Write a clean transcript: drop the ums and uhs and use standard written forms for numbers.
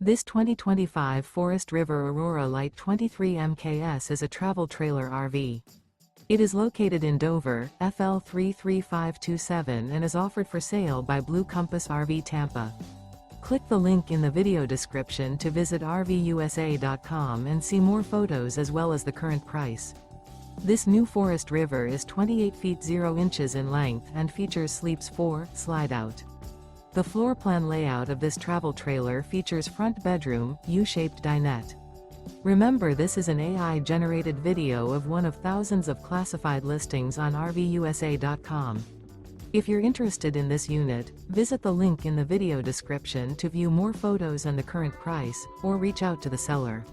This 2025 Forest River Aurora Light 23 MKS is a travel trailer RV. It is located in Dover, FL 33527 and is offered for sale by Blue Compass RV Tampa. Click the link in the video description to visit RVUSA.com and see more photos as well as the current price. This new Forest River is 28 feet 0 inches in length and features Sleeps 4 Slideout. The floor plan layout of this travel trailer features front bedroom, U-shaped dinette. Remember, this is an AI-generated video of one of thousands of classified listings on RVUSA.com. If you're interested in this unit, visit the link in the video description to view more photos and the current price, or reach out to the seller.